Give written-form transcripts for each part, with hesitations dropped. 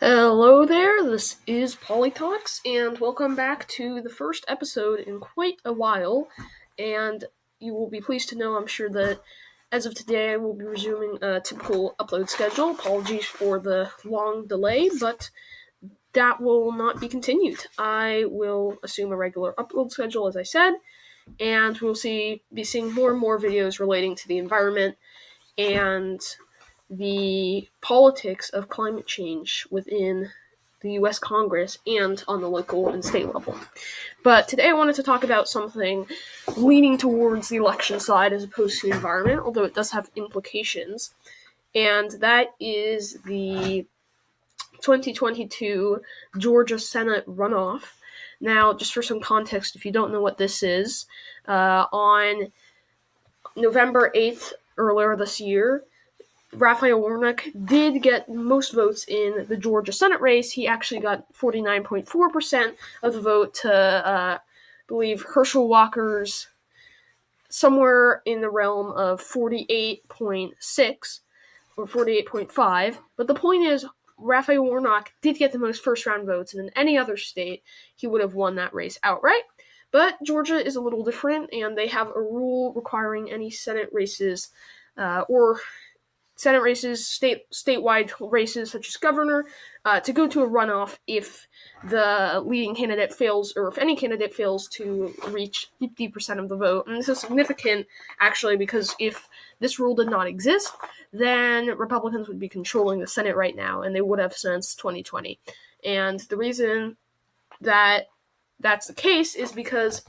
Hello there, this is Polytalks, and welcome back to the first episode in quite a while. And you will be pleased to know, I'm sure, that as of today I will be resuming a typical upload schedule. Apologies for the long delay, but that will not be continued. I will assume a regular upload schedule, as I said, and we'll be seeing more and more videos relating to the environment and the politics of climate change within the U.S. Congress and on the local and state level. But today I wanted to talk about something leaning towards the election side as opposed to the environment, although it does have implications, and that is the 2022 Georgia Senate runoff. Now, just for some context, if you don't know what this is, on November 8th, earlier this year, Raphael Warnock did get most votes in the Georgia Senate race. He actually got 49.4% of the vote to, I believe, Herschel Walker's somewhere in the realm of 48.6 or 48.5. But the point is, Raphael Warnock did get the most first-round votes, and in any other state, he would have won that race outright. But Georgia is a little different, and they have a rule requiring any Senate races or Senate races, statewide races such as governor, to go to a runoff if the leading candidate fails, or if any candidate fails to reach 50% of the vote. And this is significant, actually, because if this rule did not exist, then Republicans would be controlling the Senate right now, and they would have since 2020. And the reason that that's the case is because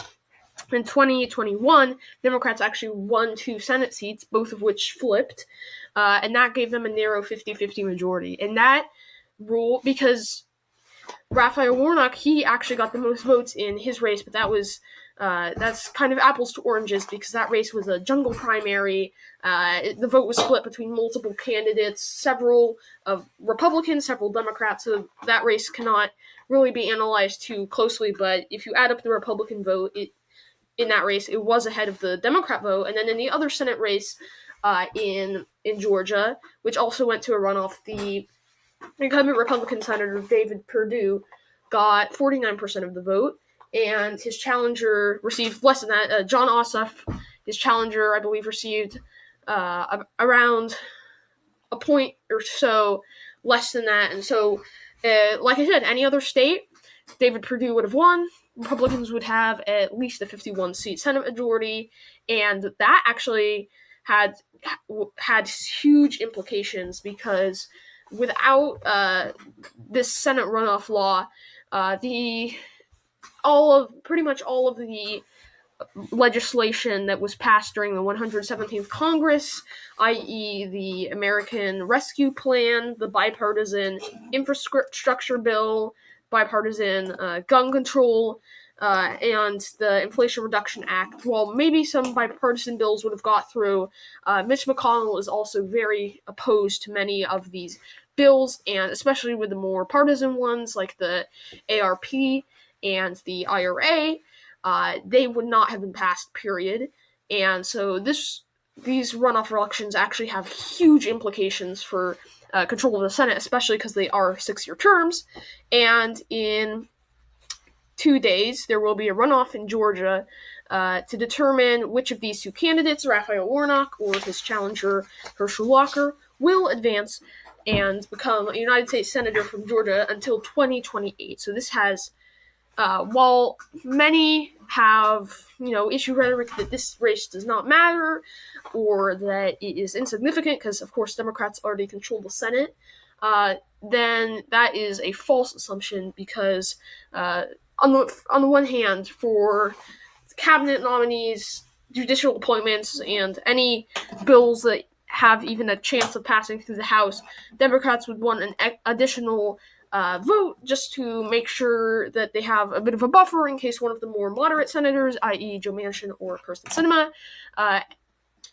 in 2021, Democrats actually won 2 Senate seats, both of which flipped, and that gave them a narrow 50-50 majority. And that rule, because Raphael Warnock, he actually got the most votes in his race, but that's kind of apples to oranges, because that race was a jungle primary. The vote was split between multiple candidates, several of Republicans, several Democrats, so that race cannot really be analyzed too closely, but if you add up the Republican vote, in that race, it was ahead of the Democrat vote. And then in the other Senate race in Georgia, which also went to a runoff, the incumbent Republican Senator David Perdue got 49% of the vote, and his challenger received less than that. John Ossoff, his challenger, I believe, received around a point or so less than that. And so, like I said, any other state, David Perdue would have won. Republicans would have at least a 51-seat Senate majority, and that actually had huge implications, because without this Senate runoff law, pretty much all of the legislation that was passed during the 117th Congress, i.e. the American Rescue Plan, the bipartisan infrastructure bill, bipartisan gun control, and the Inflation Reduction Act. While maybe some bipartisan bills would have got through, Mitch McConnell is also very opposed to many of these bills, and especially with the more partisan ones like the ARP and the IRA, they would not have been passed, period. And so these runoff elections actually have huge implications for control of the Senate, especially because they are 6-year terms. And in 2 days, there will be a runoff in Georgia to determine which of these 2 candidates, Raphael Warnock or his challenger Herschel Walker, will advance and become a United States Senator from Georgia until 2028. So this has, while many have, issued rhetoric that this race does not matter or that it is insignificant because, of course, Democrats already control the Senate, then that is a false assumption, because on the one hand, for cabinet nominees, judicial appointments, and any bills that have even a chance of passing through the House, Democrats would want an additional vote just to make sure that they have a bit of a buffer in case one of the more moderate senators, i.e. Joe Manchin or Kyrsten Sinema,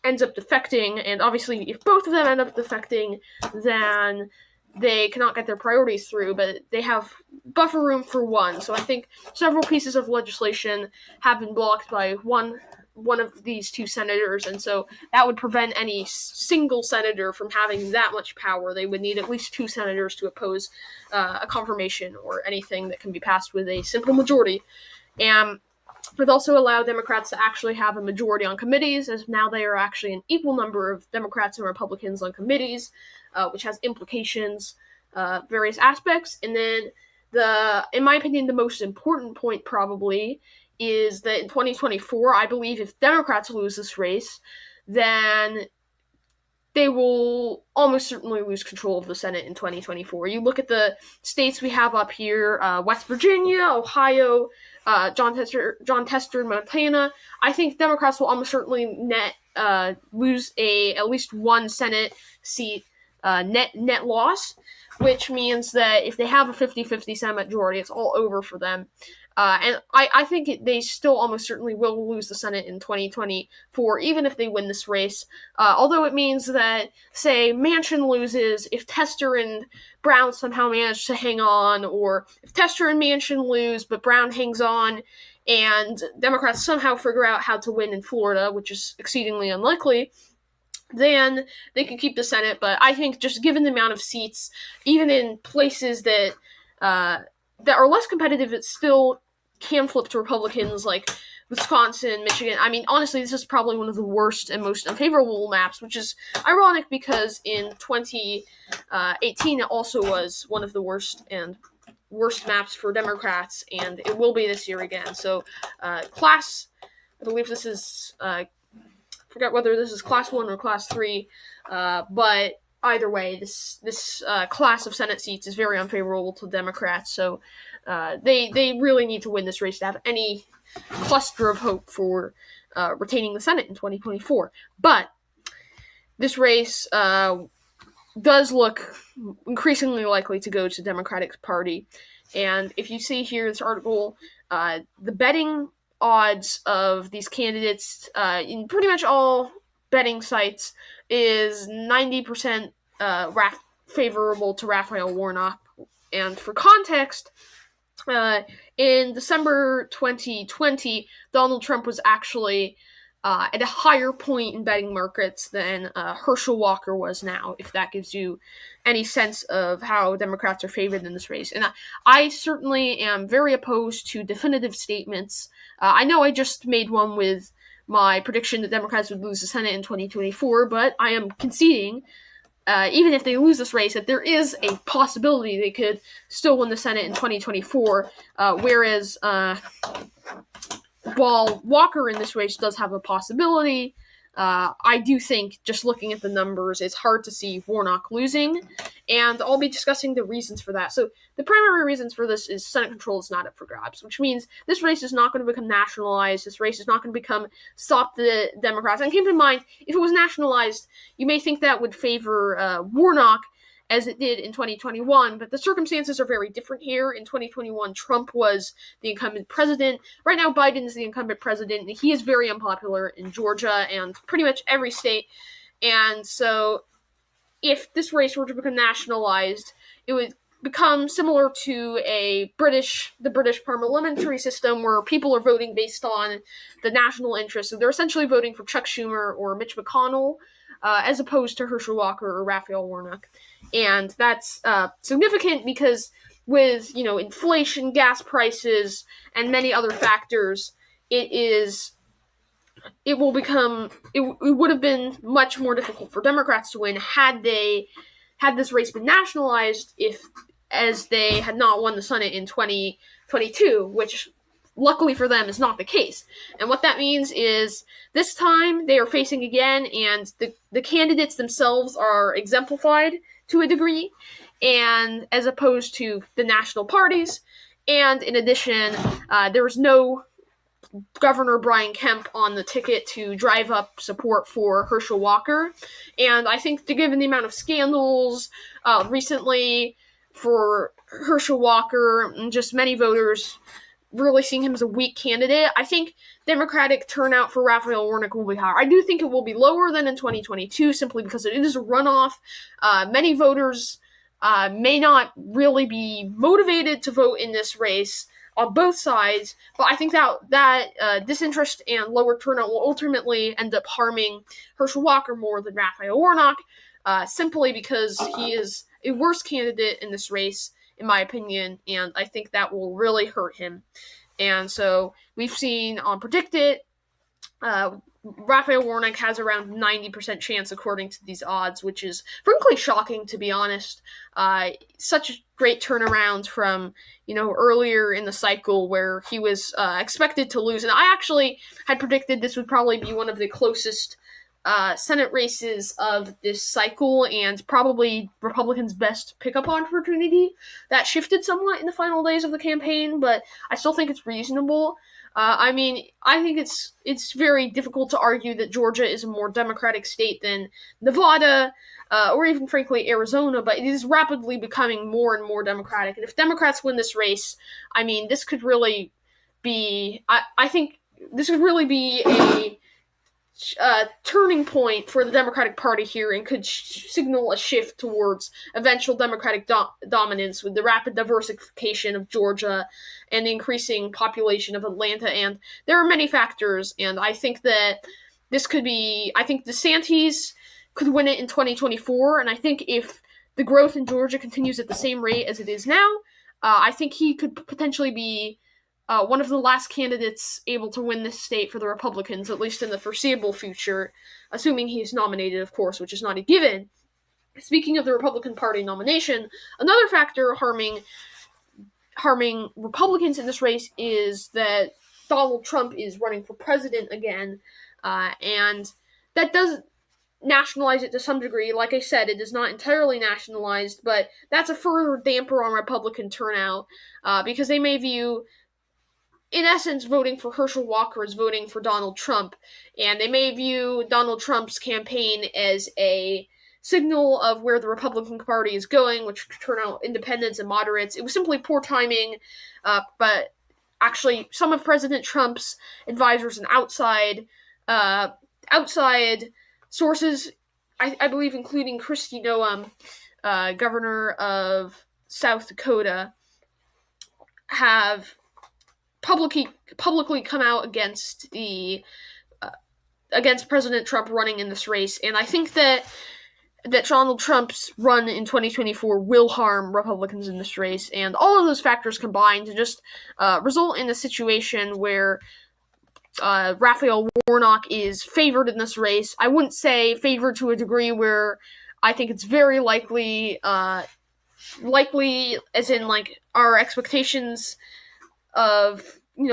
ends up defecting. And obviously, if both of them end up defecting, then they cannot get their priorities through, but they have buffer room for one. So I think several pieces of legislation have been blocked by one one of these two senators, and so that would prevent any single senator from having that much power. They would need at least two senators to oppose a confirmation or anything that can be passed with a simple majority. And it would also allow Democrats to actually have a majority on committees, as now they are actually an equal number of Democrats and Republicans on committees, which has implications, various aspects. And then in my opinion, the most important point probably is that in 2024, I believe if Democrats lose this race, then they will almost certainly lose control of the Senate in 2024. You look at the states we have up here, West Virginia, Ohio, John Tester, Montana. I think Democrats will almost certainly lose at least one Senate seat net loss, which means that if they have a 50-50 Senate majority, it's all over for them. And I think they still almost certainly will lose the Senate in 2024, even if they win this race. Although it means that, say, Manchin loses, if Tester and Brown somehow manage to hang on, or if Tester and Manchin lose, but Brown hangs on, and Democrats somehow figure out how to win in Florida, which is exceedingly unlikely, then they can keep the Senate. But I think just given the amount of seats, even in places that are less competitive, it still can flip to Republicans, like Wisconsin, Michigan. I mean, honestly, this is probably one of the worst and most unfavorable maps, which is ironic because in 2018 it also was one of the worst maps for Democrats, and it will be this year again. So, I believe this is, forget whether this is Class 1 or Class 3, but either way, this class of Senate seats is very unfavorable to Democrats, so they really need to win this race to have any cluster of hope for retaining the Senate in 2024. But this race does look increasingly likely to go to the Democratic Party, and if you see here this article, the betting odds of these candidates in pretty much all betting sites is 90% favorable to Raphael Warnock. And for context, in December 2020, Donald Trump was actually at a higher point in betting markets than Herschel Walker was now, if that gives you any sense of how Democrats are favored in this race. And I certainly am very opposed to definitive statements. I know I just made one with my prediction that Democrats would lose the Senate in 2024, but I am conceding, even if they lose this race, that there is a possibility they could still win the Senate in 2024, whereas while Walker in this race does have a possibility, I do think, just looking at the numbers, it's hard to see Warnock losing, and I'll be discussing the reasons for that. So the primary reasons for this is Senate control is not up for grabs, which means this race is not going to become nationalized. This race is not going to stop the Democrats. And keep in mind, if it was nationalized, you may think that would favor Warnock, as it did in 2021, but the circumstances are very different here. In 2021, Trump was the incumbent president. Right now, Biden is the incumbent president, and he is very unpopular in Georgia and pretty much every state. And so, if this race were to become nationalized, it would become similar to the British parliamentary system, where people are voting based on the national interest. So they're essentially voting for Chuck Schumer or Mitch McConnell, as opposed to Herschel Walker or Raphael Warnock. And that's significant because with, inflation, gas prices, and many other factors, it would have been much more difficult for Democrats to win had this race been nationalized, as they had not won the Senate in 2022, which luckily for them is not the case. And what that means is this time they are facing again, and the candidates themselves are exemplified to a degree, and as opposed to the national parties. And in addition, there was no Governor Brian Kemp on the ticket to drive up support for Herschel Walker. And I think, given the amount of scandals recently for Herschel Walker, and just many voters really seeing him as a weak candidate, I think Democratic turnout for Raphael Warnock will be higher. I do think it will be lower than in 2022, simply because it is a runoff. Many voters may not really be motivated to vote in this race. on both sides, but I think that disinterest and lower turnout will ultimately end up harming Herschel Walker more than Raphael Warnock, simply because he is a worse candidate in this race, in my opinion, and I think that will really hurt him. And so we've seen on Predicted, Raphael Warnock has around 90% chance according to these odds, which is frankly shocking, to be honest. Such a great turnaround from, earlier in the cycle where he was expected to lose. And I actually had predicted this would probably be one of the closest Senate races of this cycle, and probably Republicans' best pickup opportunity. That shifted somewhat in the final days of the campaign, but I still think it's reasonable. I think it's very difficult to argue that Georgia is a more Democratic state than Nevada, or even frankly Arizona, but it is rapidly becoming more and more Democratic. And if Democrats win this race, this could really be. I think this would really be a turning point for the Democratic Party here, and could signal a shift towards eventual Democratic dominance with the rapid diversification of Georgia and the increasing population of Atlanta. And there are many factors, and I think that this could be. I think DeSantis could win it in 2024, and I think if the growth in Georgia continues at the same rate as it is now, I think he could potentially be one of the last candidates able to win this state for the Republicans, at least in the foreseeable future, assuming he is nominated, of course, which is not a given. Speaking of the Republican Party nomination, another factor harming Republicans in this race is that Donald Trump is running for president again, and that does nationalize it to some degree. Like I said, it is not entirely nationalized, but that's a further damper on Republican turnout, because they may view, in essence, voting for Herschel Walker as voting for Donald Trump, and they may view Donald Trump's campaign as a signal of where the Republican Party is going, which could turn out independents and moderates. It was simply poor timing, but actually some of President Trump's advisors and outside sources, I believe including Kristi Noem, governor of South Dakota, have publicly come out against President Trump running in this race, and I think that Donald Trump's run in 2024 will harm Republicans in this race, and all of those factors combined to just result in a situation where Raphael Warnock is favored in this race. I wouldn't say favored to a degree where I think it's very likely as in like our expectations of,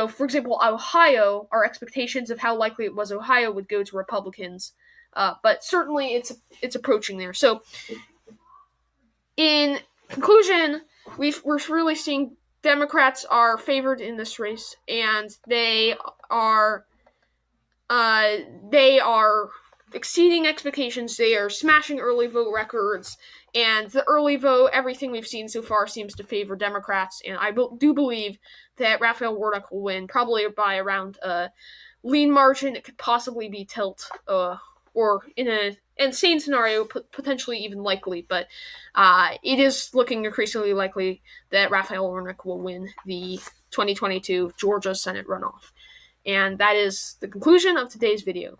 for example, Ohio, our expectations of how likely it was Ohio would go to Republicans. But certainly it's approaching there. So in conclusion, we're really seeing Democrats are favored in this race, and they are exceeding expectations. They are smashing early vote records, and the early vote, everything we've seen so far seems to favor Democrats, and I do believe that Raphael Warnock will win, probably by around a lean margin. It could possibly be tilt, or in an insane scenario, potentially even likely, but it is looking increasingly likely that Raphael Warnock will win the 2022 Georgia Senate runoff. And that is the conclusion of today's video.